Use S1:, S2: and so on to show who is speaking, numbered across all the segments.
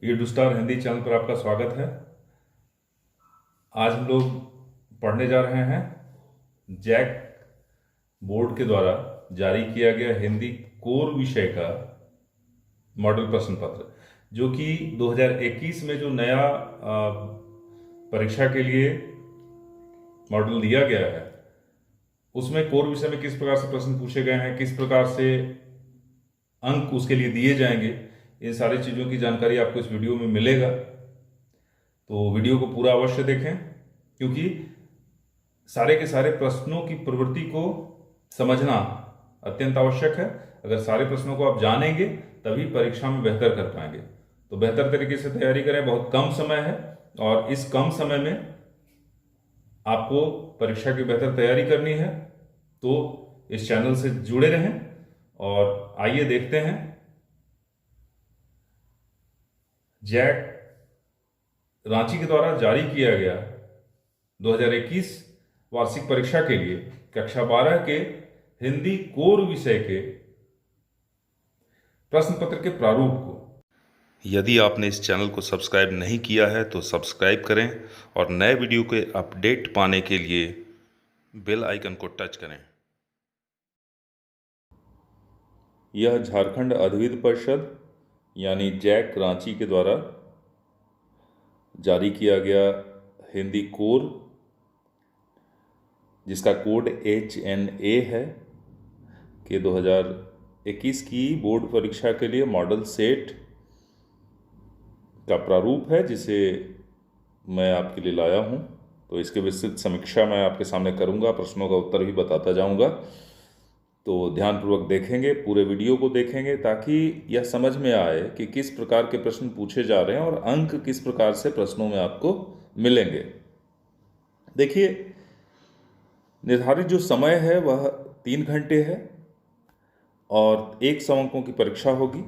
S1: Edu star Hindi channel पर आपका स्वागत है। आज हम लोग पढ़ने जा रहे हैं जैक बोर्ड के द्वारा जारी किया गया हिंदी कोर विषय का मॉडल प्रश्न पत्र, जो कि 2021 में जो नया परीक्षा के लिए मॉडल दिया गया है, उसमें कोर विषय में किस प्रकार से प्रश्न पूछे गए हैं, किस प्रकार से अंक उसके लिए दिए जाएंगे, इन सारी चीज़ों की जानकारी आपको इस वीडियो में मिलेगा। तो वीडियो को पूरा अवश्य देखें, क्योंकि सारे के सारे प्रश्नों की प्रवृत्ति को समझना अत्यंत आवश्यक है। अगर सारे प्रश्नों को आप जानेंगे तभी परीक्षा में बेहतर कर पाएंगे। तो बेहतर तरीके से तैयारी करें। बहुत कम समय है और इस कम समय में आपको परीक्षा की बेहतर तैयारी करनी है। तो इस चैनल से जुड़े रहें और आइए देखते हैं जैक रांची के द्वारा जारी किया गया 2021 वार्षिक परीक्षा के लिए कक्षा 12 के हिंदी कोर विषय के प्रश्न पत्र के प्रारूप को।
S2: यदि आपने इस चैनल को सब्सक्राइब नहीं किया है तो सब्सक्राइब करें और नए वीडियो के अपडेट पाने के लिए बेल आइकन को टच करें।
S1: यह झारखंड अधिविद्य परिषद यानी जैक रांची के द्वारा जारी किया गया हिंदी कोर, जिसका कोड HNA है, कि 2021 की बोर्ड परीक्षा के लिए मॉडल सेट का प्रारूप है, जिसे मैं आपके लिए लाया हूं। तो इसके विस्तृत समीक्षा मैं आपके सामने करूंगा, प्रश्नों का उत्तर भी बताता जाऊंगा। तो ध्यानपूर्वक देखेंगे, पूरे वीडियो को देखेंगे, ताकि यह समझ में आए कि किस प्रकार के प्रश्न पूछे जा रहे हैं और अंक किस प्रकार से प्रश्नों में आपको मिलेंगे। देखिए, निर्धारित जो समय है वह 3 घंटे है और 100 अंकों की परीक्षा होगी।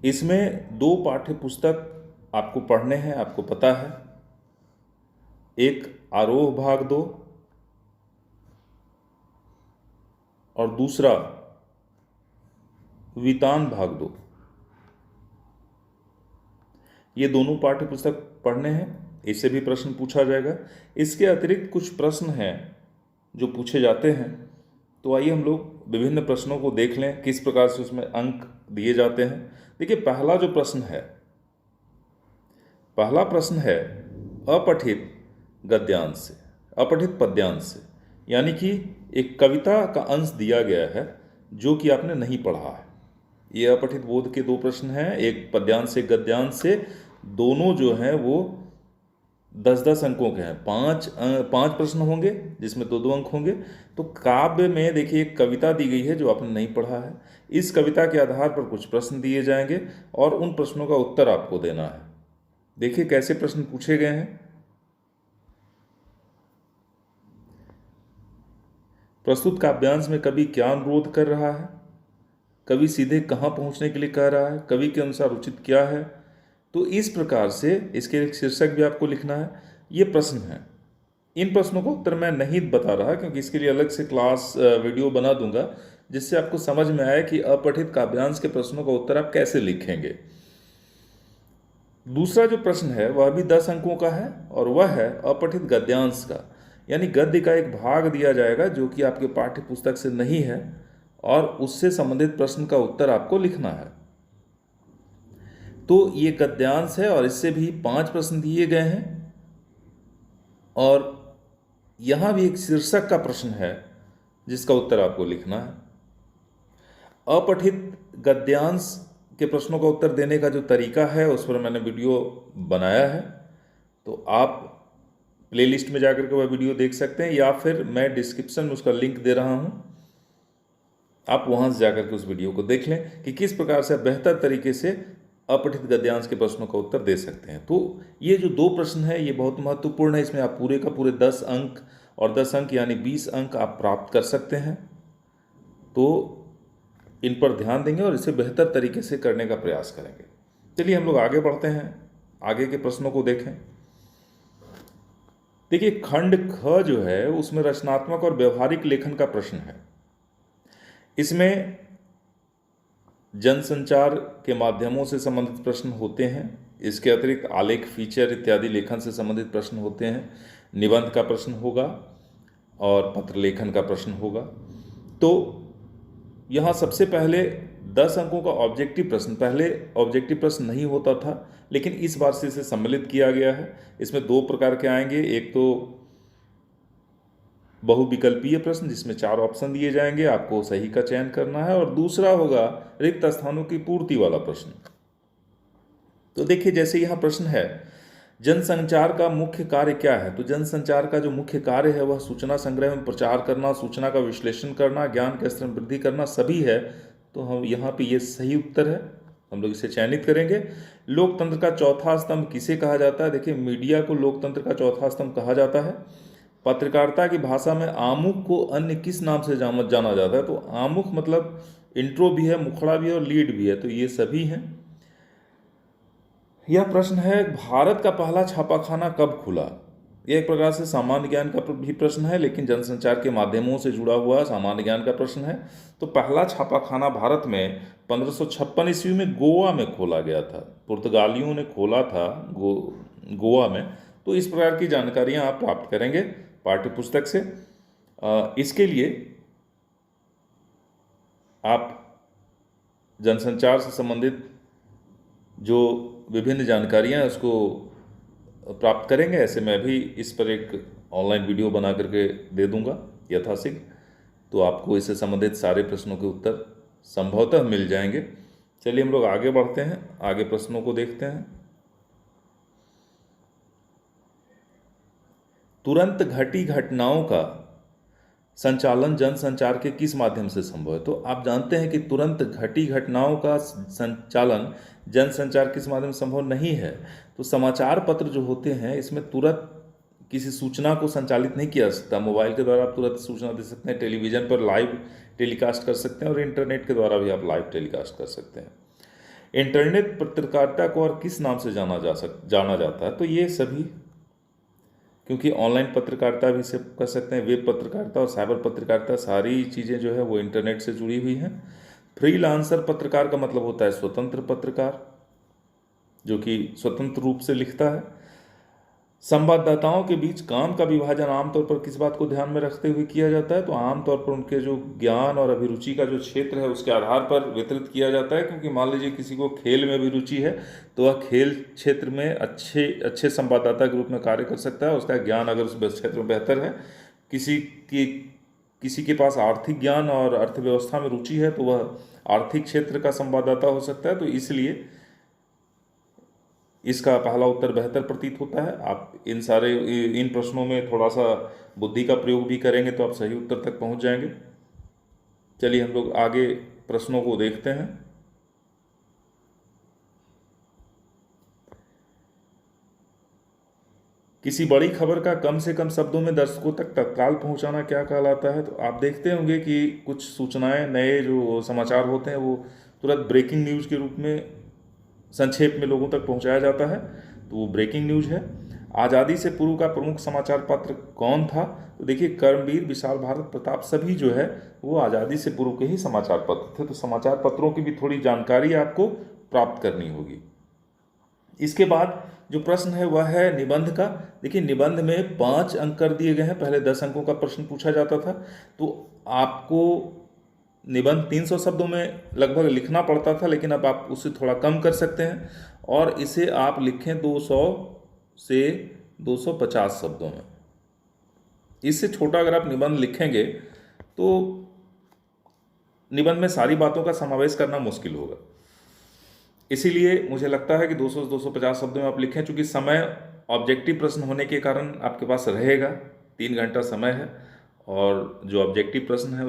S1: इसमें 2 पाठ्य पुस्तक आपको पढ़ने हैं, आपको पता है। एक आरोह भाग 2 और दूसरा वितान भाग 2। ये दोनों पाठ्य पुस्तक पढ़ने हैं, इससे भी प्रश्न पूछा जाएगा। इसके अतिरिक्त कुछ प्रश्न हैं जो पूछे जाते हैं। तो आइए हम लोग विभिन्न प्रश्नों को देख लें, किस प्रकार से उसमें अंक दिए जाते हैं। देखिए, पहला जो प्रश्न है, पहला प्रश्न है अपठित गद्यांश से, अपठित पद्यांश से, यानी कि एक कविता का अंश दिया गया है जो कि आपने नहीं पढ़ा है। ये अपठित बोध के 2 प्रश्न हैं, एक पद्यांश से गद्यांश से। दोनों जो हैं वो 10-10 अंकों के हैं। 5 प्रश्न होंगे जिसमें 2-2 अंक होंगे। तो काव्य में देखिए एक कविता दी गई है जो आपने नहीं पढ़ा है। इस कविता के आधार पर कुछ प्रश्न दिए जाएंगे और उन प्रश्नों का उत्तर आपको देना है। देखिए कैसे प्रश्न पूछे गए हैं। प्रस्तुत काव्यांश में कवि क्या अनुरोध कर रहा है, कवि सीधे कहाँ पहुँचने के लिए कह रहा है, कवि के अनुसार उचित क्या है। तो इस प्रकार से इसके एक शीर्षक भी आपको लिखना है। ये प्रश्न हैं। इन प्रश्नों को उत्तर मैं नहीं बता रहा, क्योंकि इसके लिए अलग से क्लास वीडियो बना दूंगा, जिससे आपको समझ में आए कि अपठित काव्यांश के प्रश्नों का उत्तर आप कैसे लिखेंगे। दूसरा जो प्रश्न है वह भी 10 अंकों का है और वह है अपठित गद्यांश का, यानी गद्य का एक भाग दिया जाएगा जो कि आपके पाठ्य पुस्तक से नहीं है और उससे संबंधित प्रश्न का उत्तर आपको लिखना है। तो ये गद्यांश है और इससे भी 5 प्रश्न दिए गए हैं और यहाँ भी एक शीर्षक का प्रश्न है जिसका उत्तर आपको लिखना है। अपठित गद्यांश के प्रश्नों का उत्तर देने का जो तरीका है उस पर मैंने वीडियो बनाया है, तो आप प्लेलिस्ट में जाकर के वह वीडियो देख सकते हैं, या फिर मैं डिस्क्रिप्शन में उसका लिंक दे रहा हूँ, आप वहाँ से जाकर के उस वीडियो को देख लें कि किस प्रकार से बेहतर तरीके से अपठित गद्यांश के प्रश्नों का उत्तर दे सकते हैं। तो ये जो 2 प्रश्न है ये बहुत महत्वपूर्ण है। इसमें आप पूरे का पूरे 10 अंक और 10 अंक यानी 20 अंक आप प्राप्त कर सकते हैं। तो इन पर ध्यान देंगे और इसे बेहतर तरीके से करने का प्रयास करेंगे। चलिए हम लोग आगे बढ़ते हैं, आगे के प्रश्नों को देखें। देखिए, खंड ख जो है उसमें रचनात्मक और व्यवहारिक लेखन का प्रश्न है। इसमें जनसंचार के माध्यमों से संबंधित प्रश्न होते हैं। इसके अतिरिक्त आलेख, फीचर इत्यादि लेखन से संबंधित प्रश्न होते हैं। निबंध का प्रश्न होगा और पत्र लेखन का प्रश्न होगा। तो यहाँ सबसे पहले 10 अंकों का ऑब्जेक्टिव प्रश्न, पहले ऑब्जेक्टिव प्रश्न नहीं होता था लेकिन इस बार से इसे सम्मिलित किया गया है। इसमें 2 प्रकार के आएंगे, एक तो बहुविकल्पीय प्रश्न जिसमें 4 ऑप्शन दिए जाएंगे, आपको सही का चयन करना है, और दूसरा होगा रिक्त स्थानों की पूर्ति वाला प्रश्न। तो देखिए, जैसे यहाँ प्रश्न है, जनसंचार का मुख्य कार्य क्या है? तो जनसंचार का जो मुख्य कार्य है वह सूचना संग्रह में प्रचार करना, सूचना का विश्लेषण करना, ज्ञान के स्तर में वृद्धि करना सभी है। तो हम यहाँ पे ये सही उत्तर है, हम लोग इसे चयनित करेंगे। लोकतंत्र का चौथा स्तंभ किसे कहा जाता है? देखिए, मीडिया को लोकतंत्र का चौथा स्तंभ कहा जाता है। पत्रकारिता की भाषा में आमुख को अन्य किस नाम से जाना जाता है? तो आमुख मतलब इंट्रो भी है, मुखड़ा भी है और लीड भी है, तो ये सभी हैं। यह प्रश्न है, भारत का पहला छापाखाना कब खुला? यह एक प्रकार से सामान्य ज्ञान का भी प्रश्न है लेकिन जनसंचार के माध्यमों से जुड़ा हुआ सामान्य ज्ञान का प्रश्न है। तो पहला छापाखाना भारत में 1556 ईस्वी में गोवा में खोला गया था। पुर्तगालियों ने खोला था गोवा में। तो इस प्रकार की जानकारियां आप प्राप्त करेंगे पाठ्य पुस्तक से। इसके लिए आप जनसंचार से संबंधित जो विभिन्न जानकारियां हैं उसको प्राप्त करेंगे। ऐसे मैं भी इस पर एक ऑनलाइन वीडियो बना करके दे दूंगा यथाशीघ्र, तो आपको इससे संबंधित सारे प्रश्नों के उत्तर संभवतः मिल जाएंगे। चलिए हम लोग आगे बढ़ते हैं, आगे प्रश्नों को देखते हैं। तुरंत घटी घटनाओं का संचालन जनसंचार के किस माध्यम से संभव है? तो आप जानते हैं कि तुरंत घटी घटनाओं का संचालन जनसंचार किस माध्यम से संभव नहीं है। तो समाचार पत्र जो होते हैं इसमें तुरंत किसी सूचना को संचालित नहीं किया जा सकता। मोबाइल के द्वारा आप तुरंत सूचना दे सकते हैं, टेलीविज़न पर लाइव टेलीकास्ट कर सकते हैं और इंटरनेट के द्वारा भी आप लाइव टेलीकास्ट कर सकते हैं। इंटरनेट पत्रकारिता को और किस नाम से जाना जाता है? तो ये सभी, क्योंकि ऑनलाइन पत्रकारिता भी से कर सकते हैं, वेब पत्रकारिता और साइबर पत्रकारिता, सारी चीज़ें जो है वो इंटरनेट से जुड़ी हुई हैं। फ्रीलांसर पत्रकार का मतलब होता है स्वतंत्र पत्रकार, जो कि स्वतंत्र रूप से लिखता है। संवाददाताओं के बीच काम का विभाजन आमतौर पर किस बात को ध्यान में रखते हुए किया जाता है? तो आमतौर पर उनके जो ज्ञान और अभिरुचि का जो क्षेत्र है उसके आधार पर वितरित किया जाता है। क्योंकि मान लीजिए किसी को खेल में भी रुचि है तो वह खेल क्षेत्र में अच्छे संवाददाता के रूप में कार्य कर सकता है। उसका ज्ञान अगर उस क्षेत्र में बेहतर है, किसी के पास आर्थिक ज्ञान और अर्थव्यवस्था में रुचि है तो वह आर्थिक क्षेत्र का संवाददाता हो सकता है। तो इसलिए इसका पहला उत्तर बेहतर प्रतीत होता है। आप इन प्रश्नों में थोड़ा सा बुद्धि का प्रयोग भी करेंगे तो आप सही उत्तर तक पहुंच जाएंगे। चलिए हम लोग आगे प्रश्नों को देखते हैं। किसी बड़ी खबर का कम से कम शब्दों में दर्शकों तक तत्काल पहुंचाना क्या कहलाता है? तो आप देखते होंगे कि कुछ सूचनाएं, नए जो समाचार होते हैं वो तुरंत ब्रेकिंग न्यूज़ के रूप में संक्षेप में लोगों तक पहुंचाया जाता है, तो वो ब्रेकिंग न्यूज़ है। आज़ादी से पूर्व का प्रमुख समाचार पत्र कौन था? तो देखिए, कर्मवीर, विशाल भारत, प्रताप सभी जो है वो आज़ादी से पूर्व के ही समाचार पत्र थे। तो समाचार पत्रों की भी थोड़ी जानकारी आपको प्राप्त करनी होगी। इसके बाद जो प्रश्न है वह है निबंध का। देखिए, निबंध में 5 अंक कर दिए गए हैं। पहले 10 अंकों का प्रश्न पूछा जाता था, तो आपको निबंध 300 शब्दों में लगभग लिखना पड़ता था, लेकिन अब आप उससे थोड़ा कम कर सकते हैं और इसे आप लिखें 200 से 250 शब्दों में। इससे छोटा अगर आप निबंध लिखेंगे तो निबंध में सारी बातों का समावेश करना मुश्किल होगा। इसीलिए मुझे लगता है कि 200 से 250 शब्दों में आप लिखें। चूँकि समय ऑब्जेक्टिव प्रश्न होने के कारण आपके पास रहेगा, 3 घंटा समय है, और जो ऑब्जेक्टिव प्रश्न है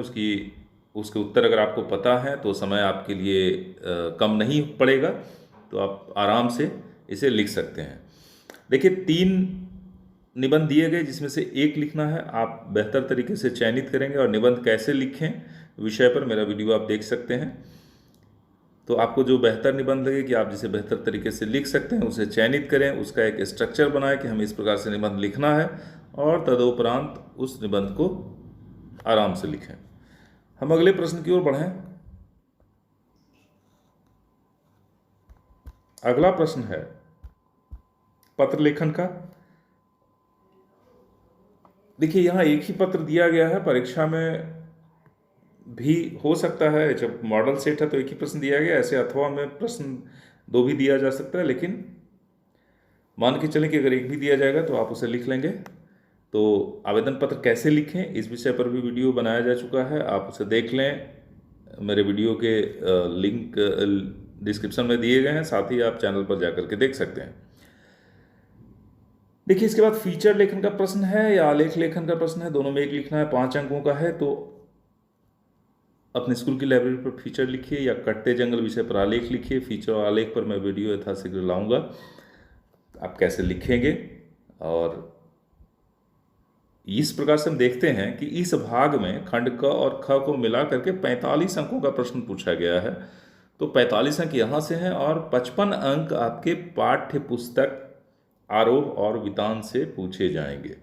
S1: उसके उत्तर अगर आपको पता है तो समय आपके लिए कम नहीं पड़ेगा, तो आप आराम से इसे लिख सकते हैं। देखिए, 3 निबंध दिए गए जिसमें से 1 लिखना है। आप बेहतर तरीके से चयनित करेंगे और निबंध कैसे लिखें विषय पर मेरा वीडियो आप देख सकते हैं। तो आपको जो बेहतर निबंध लगे कि आप जिसे बेहतर तरीके से लिख सकते हैं उसे चयनित करें, उसका एक स्ट्रक्चर बनाएं कि हमें इस प्रकार से निबंध लिखना है और तदुपरांत उस निबंध को आराम से लिखें। हम अगले प्रश्न की ओर बढ़ें। अगला प्रश्न है पत्र लेखन का। देखिए यहाँ एक ही पत्र दिया गया है, परीक्षा में भी हो सकता है, जब मॉडल सेट है तो एक ही प्रश्न दिया गया, ऐसे अथवा में प्रश्न दो भी दिया जा सकता है, लेकिन मान के चलें कि अगर एक भी दिया जाएगा तो आप उसे लिख लेंगे। तो आवेदन पत्र कैसे लिखें इस विषय पर भी वीडियो बनाया जा चुका है, आप उसे देख लें, मेरे वीडियो के लिंक डिस्क्रिप्शन में दिए गए हैं, साथ ही आप चैनल पर जाकर के देख सकते हैं। देखिए इसके बाद फीचर लेखन का प्रश्न है या आलेख लेखन का प्रश्न है, दोनों में एक लिखना है, 5 अंकों का है। तो अपने स्कूल की लाइब्रेरी पर फीचर लिखिए या कटते जंगल विषय पर आलेख लिखिए। फीचर और आलेख पर मैं वीडियो यथाशीघ्र लाऊंगा, आप कैसे लिखेंगे। और इस प्रकार से हम देखते हैं कि इस भाग में खंड क और ख को मिला करके 45 अंकों का प्रश्न पूछा गया है। तो 45 अंक यहाँ से हैं और 55 अंक आपके पाठ्य पुस्तक आरोह और वितान से पूछे जाएंगे।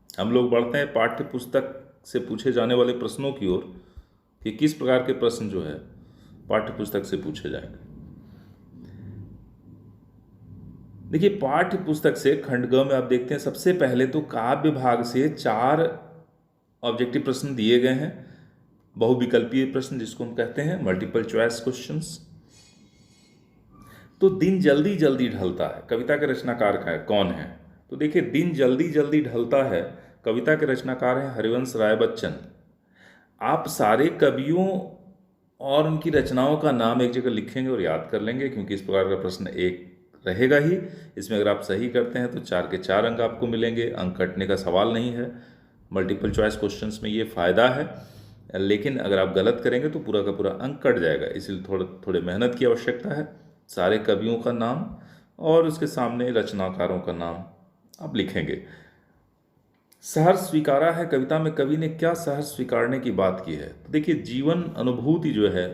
S1: हम लोग बढ़ते हैं पाठ्य पुस्तक से पूछे जाने वाले प्रश्नों की ओर कि किस प्रकार के प्रश्न जो है पाठ्य पुस्तक से पूछे जाएंगे। देखिए पाठ्य पुस्तक से खंड ग में आप देखते हैं सबसे पहले तो काव्य भाग से 4 ऑब्जेक्टिव प्रश्न दिए गए हैं, बहुविकल्पीय प्रश्न जिसको हम कहते हैं मल्टीपल चॉइस क्वेश्चंस। तो दिन जल्दी जल्दी ढलता है कविता के रचनाकार कौन है? तो देखिए दिन जल्दी जल्दी ढलता है कविता के रचनाकार हैं हरिवंश राय बच्चन। आप सारे कवियों और उनकी रचनाओं का नाम एक जगह लिखेंगे और याद कर लेंगे, क्योंकि इस प्रकार का प्रश्न एक रहेगा ही। इसमें अगर आप सही करते हैं तो 4 के 4 अंक आपको मिलेंगे, अंक कटने का सवाल नहीं है। मल्टीपल चॉइस क्वेश्चंस में ये फ़ायदा है, लेकिन अगर आप गलत करेंगे तो पूरा का पूरा अंक कट जाएगा, इसलिए थोड़े मेहनत की आवश्यकता है। सारे कवियों का नाम और उसके सामने रचनाकारों का नाम आप लिखेंगे। सहर्ष स्वीकारा है कविता में कवि ने क्या सहर्ष स्वीकारने की बात की है? तो देखिए जीवन अनुभूति जो है।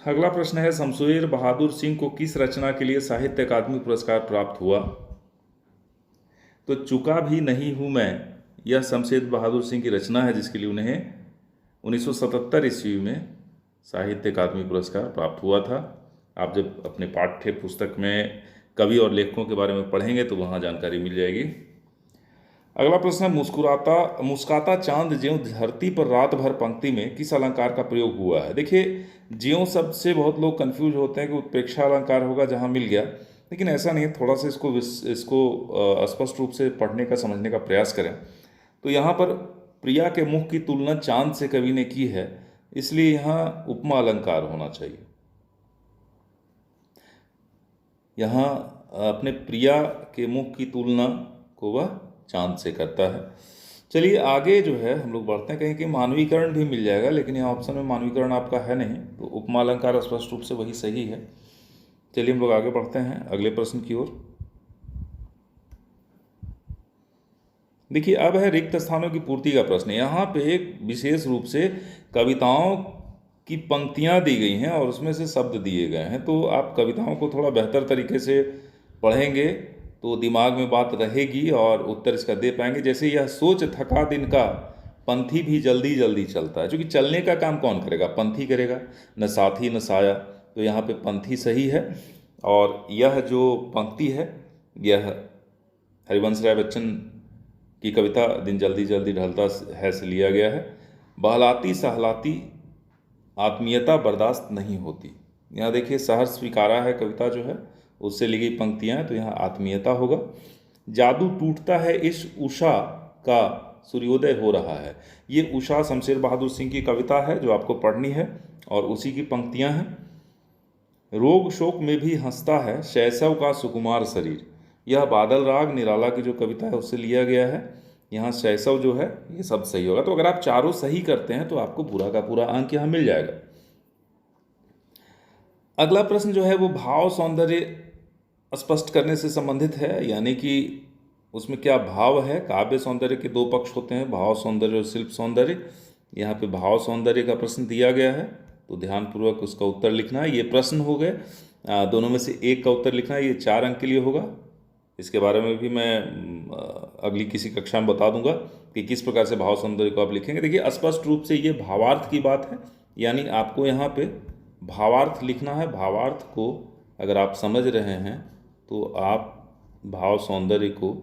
S1: अगला प्रश्न है शमशेर बहादुर सिंह को किस रचना के लिए साहित्य अकादमी पुरस्कार प्राप्त हुआ? तो चुका भी नहीं हूं मैं, यह शमशेर बहादुर सिंह की रचना है जिसके लिए उन्हें 1977 ईस्वी में साहित्य अकादमी पुरस्कार प्राप्त हुआ था। आप जब अपने पाठ्य पुस्तक में कवि और लेखकों के बारे में पढ़ेंगे तो वहाँ जानकारी मिल जाएगी। अगला प्रश्न है मुस्कुराता चांद ज्यों धरती पर रात भर पंक्ति में किस अलंकार का प्रयोग हुआ है? देखिए ज्यों शब्द से बहुत लोग कंफ्यूज होते हैं कि उत्प्रेक्षा अलंकार होगा जहाँ मिल गया, लेकिन ऐसा नहीं है। थोड़ा सा इसको स्पष्ट रूप से पढ़ने का समझने का प्रयास करें। तो यहाँ पर प्रिया के मुख की तुलना चांद से कवि ने की है, इसलिए यहाँ उपमा अलंकार होना चाहिए। यहाँ अपने प्रिया के मुख की तुलना को वह चांद से करता है। चलिए आगे जो है हम लोग बढ़ते हैं, कहीं कि मानवीकरण भी मिल जाएगा, लेकिन यहाँ ऑप्शन में मानवीकरण आपका है नहीं, तो उपमा अलंकार स्पष्ट रूप से वही सही है। चलिए हम लोग आगे बढ़ते हैं अगले प्रश्न की ओर। देखिए अब है रिक्त स्थानों की पूर्ति का प्रश्न। यहाँ पे एक विशेष रूप से कविताओं की पंक्तियाँ दी गई हैं और उसमें से शब्द दिए गए हैं। तो आप कविताओं को थोड़ा बेहतर तरीके से पढ़ेंगे तो दिमाग में बात रहेगी और उत्तर इसका दे पाएंगे। जैसे यह सोच थका दिन का पंथी भी जल्दी जल्दी चलता है, क्योंकि चलने का काम कौन करेगा? पंथी करेगा, न साथी न साया। तो यहाँ पे पंथी सही है। और यह जो पंक्ति है यह हरिवंश राय बच्चन की कविता दिन जल्दी जल्दी ढलता है से लिया गया है। बहलाती सहलाती आत्मीयता बर्दाश्त नहीं होती। यहाँ देखिए सहर्ष स्वीकारा है कविता जो है उससे ली गई पंक्तियाँ हैं, तो यहाँ आत्मीयता होगा। जादू टूटता है इस उषा का सूर्योदय हो रहा है। ये उषा शमशेर बहादुर सिंह की कविता है जो आपको पढ़नी है और उसी की पंक्तियाँ हैं। रोग शोक में भी हंसता है शैशव का सुकुमार शरीर। यह बादल राग निराला की जो कविता है उससे लिया गया है। यहाँ शैशव जो है ये सब सही होगा। तो अगर आप चारों सही करते हैं तो आपको पूरा का पूरा अंक यहाँ मिल जाएगा। अगला प्रश्न जो है वो भाव सौंदर्य स्पष्ट करने से संबंधित है, यानी कि उसमें क्या भाव है। काव्य सौंदर्य के 2 पक्ष होते हैं, भाव सौंदर्य और शिल्प सौंदर्य। यहाँ पे भाव सौंदर्य का प्रश्न दिया गया है, तो ध्यानपूर्वक उसका उत्तर लिखना है। ये प्रश्न हो गए, दोनों में से एक का उत्तर लिखना है। ये 4 अंक के लिए होगा। इसके बारे में भी मैं अगली किसी कक्षा में बता दूंगा कि किस प्रकार से भाव सौंदर्य को आप लिखेंगे। देखिए स्पष्ट रूप से ये भावार्थ की बात है यानी आपको यहाँ पे भावार्थ लिखना है। भावार्थ को अगर आप समझ रहे हैं तो आप भाव सौंदर्य को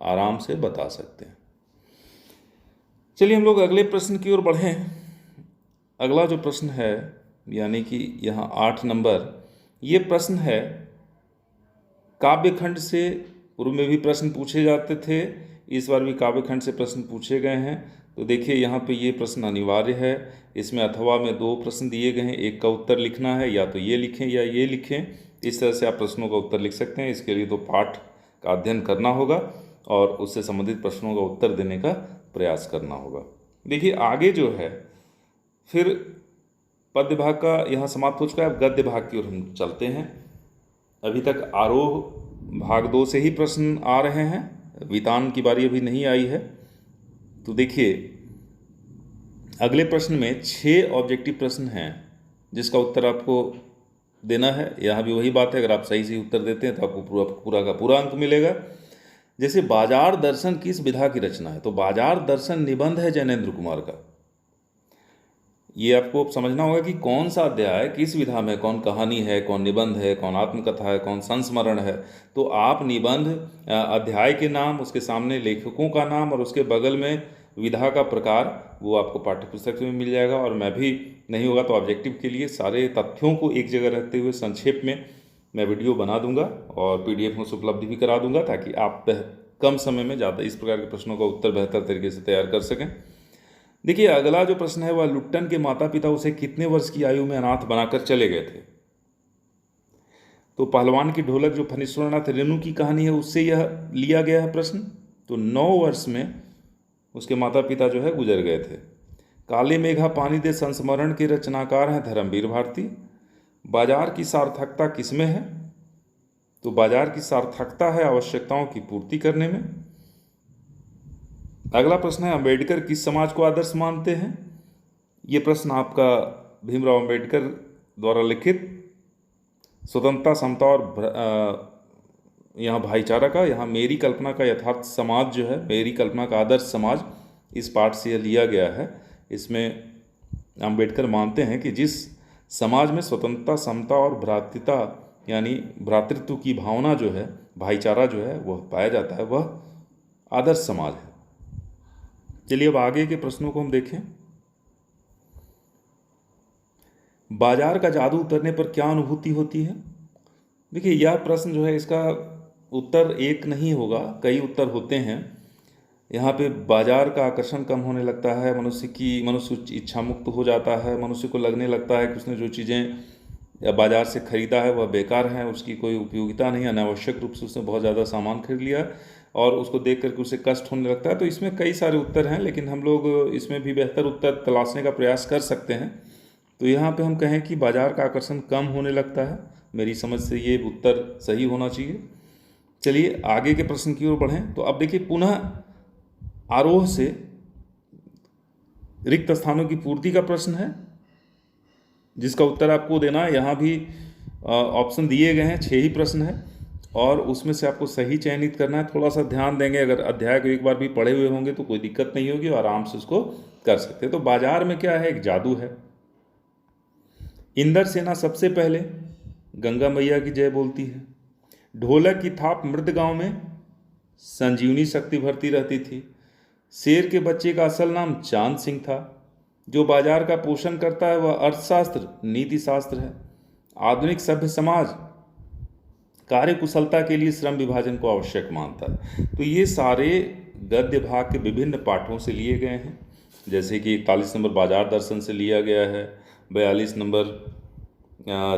S1: आराम से बता सकते हैं। चलिए हम लोग अगले प्रश्न की ओर बढ़ें। अगला जो प्रश्न है यानी कि यहाँ 8 नंबर, ये प्रश्न है काव्यखंड से। पूर्व में भी प्रश्न पूछे जाते थे, इस बार भी काव्यखंड से प्रश्न पूछे गए हैं। तो देखिए यहाँ पे ये प्रश्न अनिवार्य है। इसमें अथवा में 2 प्रश्न दिए गए हैं, एक का उत्तर लिखना है, या तो ये लिखें या ये लिखें। इस तरह से आप प्रश्नों का उत्तर लिख सकते हैं। इसके लिए तो पाठ का अध्ययन करना होगा और उससे संबंधित प्रश्नों का उत्तर देने का प्रयास करना होगा। देखिए आगे जो है फिर पद्य भाग का यहाँ समाप्त हो चुका है। अब गद्य भाग की ओर हम चलते हैं। अभी तक आरोह भाग 2 से ही प्रश्न आ रहे हैं, वितान की बारी अभी नहीं आई है। तो देखिए अगले प्रश्न में 6 ऑब्जेक्टिव प्रश्न हैं जिसका उत्तर आपको देना है। यहाँ भी वही बात है, अगर आप सही से उत्तर देते हैं तो आपको पूरा का पूरा अंक मिलेगा। जैसे बाजार दर्शन किस विधा की रचना है, तो बाजार दर्शन निबंध है जैनेन्द्र कुमार का। ये आपको समझना होगा कि कौन सा अध्याय किस विधा में, कौन कहानी है, कौन निबंध है, कौन आत्मकथा है, कौन संस्मरण है। तो आप निबंध अध्याय के नाम, उसके सामने लेखकों का नाम और उसके बगल में विधा का प्रकार, वो आपको पाठ्यपुस्तक में मिल जाएगा। और मैं भी नहीं होगा तो ऑब्जेक्टिव के लिए सारे तथ्यों को एक जगह रखते हुए संक्षेप में मैं वीडियो बना दूंगा और PDF में उपलब्ध भी करा दूंगा, ताकि आप कम समय में ज़्यादा इस प्रकार के प्रश्नों का उत्तर बेहतर तरीके से तैयार कर सकें। देखिए अगला जो प्रश्न है वह लुट्टन के माता पिता उसे कितने वर्ष की आयु में अनाथ बनाकर चले गए थे। तो पहलवान की ढोलक जो फणीश्वरनाथ रेणु की कहानी है उससे यह लिया गया है प्रश्न। तो 9 वर्ष में उसके माता पिता जो है गुजर गए थे। काले मेघा पानी दे संस्मरण के रचनाकार हैं धर्मवीर भारती। बाजार की सार्थकता किसमें है, तो बाजार की सार्थकता है आवश्यकताओं की पूर्ति करने में। अगला प्रश्न है अंबेडकर किस समाज को आदर्श मानते हैं। ये प्रश्न आपका भीमराव अंबेडकर द्वारा लिखित स्वतंत्रता, समता और यहाँ भाईचारा का, यहाँ मेरी कल्पना का यथार्थ समाज जो है, मेरी कल्पना का आदर्श समाज, इस पाठ से लिया गया है। इसमें अंबेडकर मानते हैं कि जिस समाज में स्वतंत्रता, समता और भ्रातृता यानी भ्रातृत्व की भावना जो है, भाईचारा जो है वह पाया जाता है, वह आदर्श समाज है। चलिए अब आगे के प्रश्नों को हम देखें। बाजार का जादू उतरने पर क्या अनुभूति होती है। देखिए यह प्रश्न जो है इसका उत्तर एक नहीं होगा, कई उत्तर होते हैं। यहाँ पे बाजार का आकर्षण कम होने लगता है, मनुष्य इच्छा मुक्त हो जाता है, मनुष्य को लगने लगता है कि उसने जो चीज़ें बाजार से खरीदा है वह बेकार है, उसकी कोई उपयोगिता नहीं, अनावश्यक रूप से उसने बहुत ज़्यादा सामान खरीद लिया और उसको देख करके उसे कष्ट होने लगता है। तो इसमें कई सारे उत्तर हैं, लेकिन हम लोग इसमें भी बेहतर उत्तर तलाशने का प्रयास कर सकते हैं। तो यहाँ पे हम कहें कि बाजार का आकर्षण कम होने लगता है, मेरी समझ से ये उत्तर सही होना चाहिए। चलिए आगे के प्रश्न की ओर बढ़ें। तो अब देखिए पुनः आरोह से रिक्त स्थानों की पूर्ति का प्रश्न है, जिसका उत्तर आपको देना है। यहाँ भी ऑप्शन दिए गए हैं, 6 ही प्रश्न है और उसमें से आपको सही चयनित करना है। थोड़ा सा ध्यान देंगे, अगर अध्याय को एक बार भी पढ़े हुए होंगे तो कोई दिक्कत नहीं होगी और आराम से उसको कर सकते हैं। तो बाजार में क्या है, एक जादू है। इंदर सेना सबसे पहले गंगा मैया की जय बोलती है। ढोलक की थाप मृद गांव में संजीवनी शक्ति भरती रहती थी। शेर के बच्चे का असल नाम चांद सिंह था। जो बाजार का पोषण करता है वह अर्थशास्त्र, नीति शास्त्र है। आधुनिक सभ्य समाज कार्य कुशलता के लिए श्रम विभाजन को आवश्यक मानता है। तो ये सारे गद्य भाग के विभिन्न पाठों से लिए गए हैं, जैसे कि 41 नंबर बाजार दर्शन से लिया गया है, 42 नंबर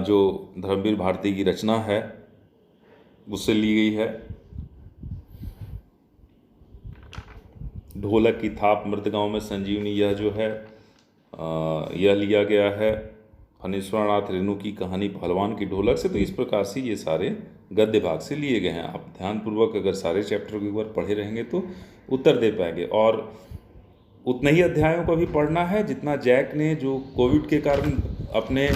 S1: जो धर्मवीर भारती की रचना है उससे ली गई है। ढोलक की थाप मृत गांव में संजीवनी, यह जो है यह लिया गया है फणीश्वरनाथ रेणु की कहानी पहलवान की ढोलक से। तो इस प्रकार से ये सारे गद्य भाग से लिए गए हैं। आप ध्यानपूर्वक अगर सारे चैप्टर को एक बार पढ़े रहेंगे तो उत्तर दे पाएंगे। और उतने ही अध्यायों को भी पढ़ना है जितना जैक ने जो कोविड के कारण अपने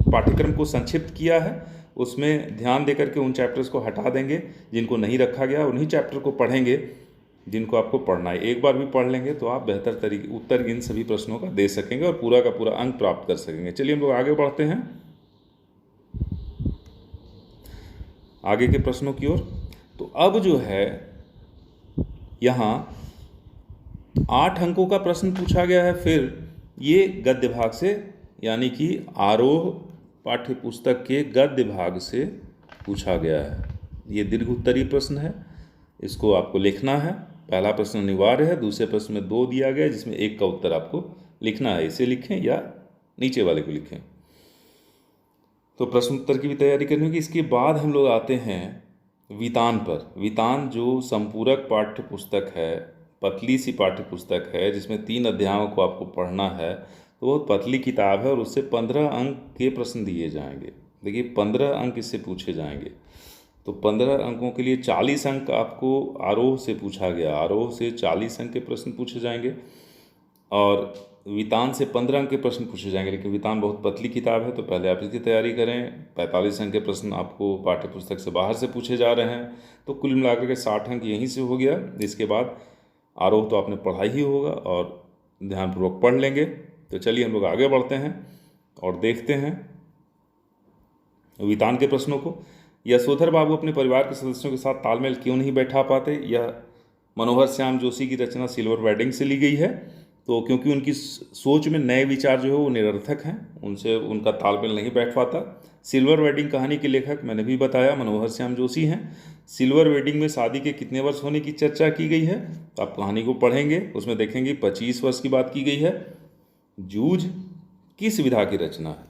S1: पाठ्यक्रम को संक्षिप्त किया है उसमें ध्यान देकर के उन चैप्टर्स को हटा देंगे जिनको नहीं रखा गया, उन्हीं चैप्टर को पढ़ेंगे जिनको आपको पढ़ना है। एक बार भी पढ़ लेंगे तो आप बेहतर तरीके उत्तर इन सभी प्रश्नों का दे सकेंगे और पूरा का पूरा अंक प्राप्त कर सकेंगे। चलिए हम लोग आगे बढ़ते हैं आगे के प्रश्नों की ओर। तो अब जो है यहाँ 8 अंकों का प्रश्न पूछा गया है। फिर ये गद्य भाग से, यानी कि आरोह पाठ्य पुस्तक के गद्य भाग से पूछा गया है। ये दीर्घ उत्तरीय प्रश्न है, इसको आपको लिखना है। पहला प्रश्न अनिवार्य है, दूसरे प्रश्न में 2 दिया गया है जिसमें एक का उत्तर आपको लिखना है। इसे लिखें या नीचे वाले को लिखें। तो प्रश्न उत्तर की भी तैयारी करनी होगी। इसके बाद हम लोग आते हैं वितान पर। वितान जो संपूरक पाठ्य पुस्तक है, पतली सी पाठ्य पुस्तक है जिसमें 3 अध्यायों को आपको पढ़ना है। तो बहुत पतली किताब है और उससे 15 अंक के प्रश्न दिए जाएंगे। देखिए 15 अंक इससे पूछे जाएंगे। तो 15 अंकों के लिए 40 अंक आपको आरोह से पूछा गया। आरोह से 40 अंक के प्रश्न पूछे जाएंगे और वितान से 15 अंक के प्रश्न पूछे जाएंगे। लेकिन वितान बहुत पतली किताब है तो पहले आप इसकी तैयारी करें। 45 अंक के प्रश्न आपको पाठ्य पुस्तक से बाहर से पूछे जा रहे हैं। तो कुल मिलाकर के 60 अंक यहीं से हो गया। इसके बाद आरोह तो आपने पढ़ा ही होगा और ध्यानपूर्वक पढ़ लेंगे। तो चलिए हम लोग आगे बढ़ते हैं और देखते हैं वितान के प्रश्नों को। यशोधर बाबू अपने परिवार के सदस्यों के साथ तालमेल क्यों नहीं बैठा पाते? यह मनोहर श्याम जोशी की रचना सिल्वर वेडिंग से ली गई है। तो क्योंकि उनकी सोच में नए विचार जो है वो निरर्थक हैं, उनसे उनका तालमेल नहीं बैठ पाता। सिल्वर वेडिंग कहानी के लेखक मैंने भी बताया मनोहर श्याम जोशी हैं। सिल्वर वेडिंग में शादी के कितने वर्ष होने की चर्चा की गई है? तो आप कहानी को पढ़ेंगे, उसमें देखेंगे 25 वर्ष की बात की गई है। जूझ किस विधा की रचना है?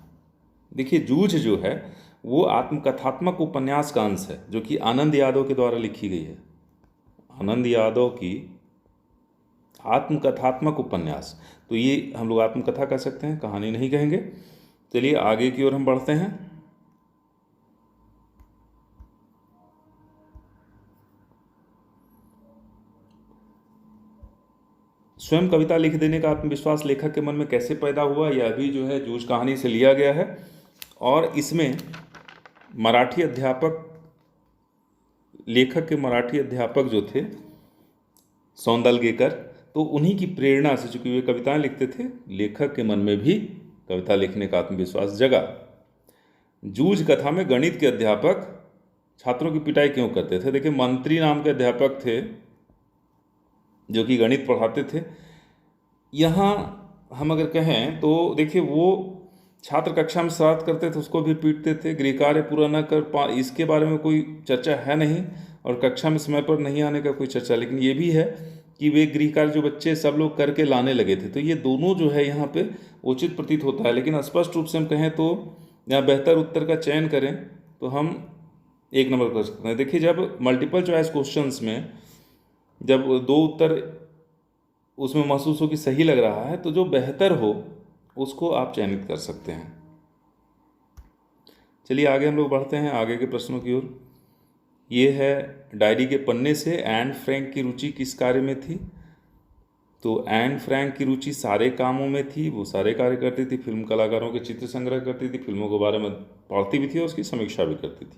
S1: देखिए जूझ जो है वो आत्मकथात्मक उपन्यास का अंश है जो कि आनंद यादव के द्वारा लिखी गई है। आनंद यादव की आत्मकथात्मक उपन्यास। तो ये हम लोग आत्मकथा कह सकते हैं, कहानी नहीं कहेंगे। चलिए आगे की ओर हम बढ़ते हैं। स्वयं कविता लिख देने का आत्मविश्वास लेखक के मन में कैसे पैदा हुआ? यह भी जो है जूझ कहानी से लिया गया है। और इसमें मराठी अध्यापक, लेखक के मराठी अध्यापक जो थे सौंदलगेकर, तो उन्हीं की प्रेरणा से, चूंकि वे कविताएं लिखते थे, लेखक के मन में भी कविता लिखने का आत्मविश्वास जगा। जूझ कथा में गणित के अध्यापक छात्रों की पिटाई क्यों करते थे? देखिए मंत्री नाम के अध्यापक थे जो कि गणित पढ़ाते थे। यहाँ हम अगर कहें तो देखिए वो छात्र कक्षा में शरारत करते थे उसको भी पीटते थे। गृह कार्य पूरा न कर पा, इसके बारे में कोई चर्चा है नहीं। और कक्षा में समय पर नहीं आने का कोई चर्चा। लेकिन ये भी है कि वे गृह कार्य जो बच्चे सब लोग करके लाने लगे थे। तो ये दोनों जो है यहाँ पे उचित प्रतीत होता है। लेकिन स्पष्ट रूप से हम कहें तो या बेहतर उत्तर का चयन करें तो हम 1 नंबर कर सकते हैं। देखिए जब मल्टीपल चॉइस क्वेश्चंस में जब 2 उत्तर उसमें महसूस हो कि सही लग रहा है तो जो बेहतर हो उसको आप चयनित कर सकते हैं। चलिए आगे हम लोग बढ़ते हैं आगे के प्रश्नों की ओर। ये है डायरी के पन्ने से एन फ्रैंक की रुचि किस कार्य में थी? तो एन फ्रैंक की रुचि सारे कामों में थी। वो सारे कार्य करती थी। फिल्म कलाकारों के चित्र संग्रह करती थी, फिल्मों के बारे में पढ़ती भी थी और उसकी समीक्षा भी करती थी।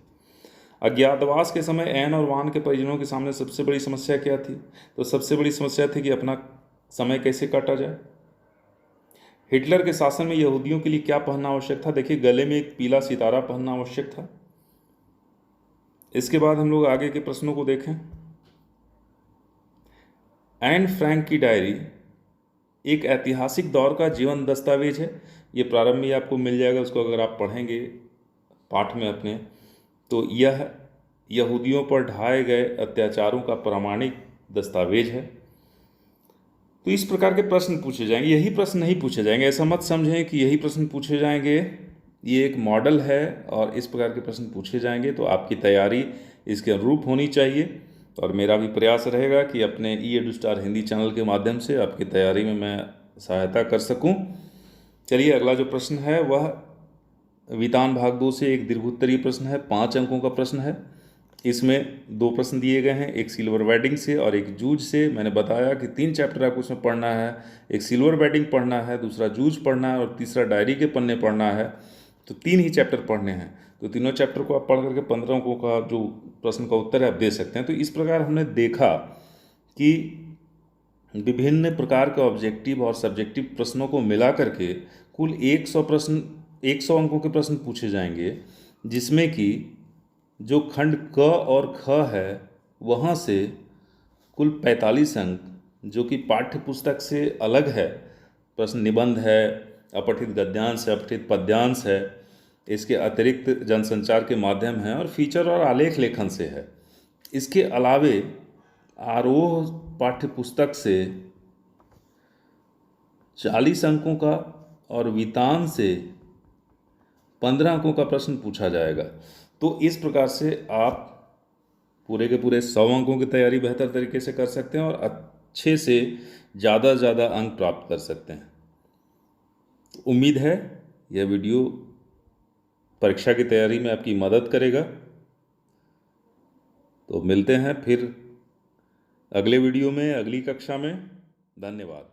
S1: अज्ञातवास के समय एन और वान के परिजनों के सामने सबसे बड़ी समस्या क्या थी? तो सबसे बड़ी समस्या थी कि अपना समय कैसे काटा जाए। हिटलर के शासन में यहूदियों के लिए क्या पहनना आवश्यक था? देखिए गले में एक पीला सितारा पहनना आवश्यक था। इसके बाद हम लोग आगे के प्रश्नों को देखें। एन फ्रैंक की डायरी एक ऐतिहासिक दौर का जीवन दस्तावेज है। ये प्रारंभ में आपको मिल जाएगा, उसको अगर आप पढ़ेंगे पाठ में अपने, तो यह यहूदियों पर ढाए गए अत्याचारों का प्रामाणिक दस्तावेज है। तो इस प्रकार के प्रश्न पूछे जाएंगे। यही प्रश्न नहीं पूछे जाएंगे, ऐसा मत समझें कि यही प्रश्न पूछे जाएंगे। ये एक मॉडल है और इस प्रकार के प्रश्न पूछे जाएंगे। तो आपकी तैयारी इसके अनुरूप होनी चाहिए। और मेरा भी प्रयास रहेगा कि अपने EduStar हिंदी चैनल के माध्यम से आपकी तैयारी में मैं सहायता कर सकूं। चलिए अगला जो प्रश्न है वह वितान भाग 2 से एक दीर्घोत्तरीय प्रश्न है। 5 अंकों का प्रश्न है। इसमें 2 प्रश्न दिए गए हैं, एक सिल्वर वेडिंग से और एक जूझ से। मैंने बताया कि 3 चैप्टर आपको उसमें पढ़ना है। एक सिल्वर वेडिंग पढ़ना है, दूसरा जूझ पढ़ना है और तीसरा डायरी के पन्ने पढ़ना है। तो 3 ही चैप्टर पढ़ने हैं। तो तीनों चैप्टर को आप पढ़ करके 15 अंकों का जो प्रश्न का उत्तर है आप दे सकते हैं। तो इस प्रकार हमने देखा कि विभिन्न प्रकार के ऑब्जेक्टिव और सब्जेक्टिव प्रश्नों को मिला करके कुल 100 अंकों के प्रश्न पूछे जाएंगे, जिसमें कि जो खंड क और ख है वहाँ से कुल 45 अंक, जो कि पाठ्य पुस्तक से अलग है, प्रश्न निबंध है, अपठित गद्यांश है, अपठित पद्यांश है, इसके अतिरिक्त जनसंचार के माध्यम है और फीचर और आलेख लेखन से है। इसके अलावे आरोह पाठ्य पुस्तक से 40 अंकों का और वितान से 15 अंकों का प्रश्न पूछा जाएगा। तो इस प्रकार से आप पूरे के पूरे 100 अंकों की तैयारी बेहतर तरीके से कर सकते हैं और अच्छे से ज़्यादा अंक प्राप्त कर सकते हैं। तो उम्मीद है यह वीडियो परीक्षा की तैयारी में आपकी मदद करेगा। तो मिलते हैं फिर अगले वीडियो में, अगली कक्षा में। धन्यवाद।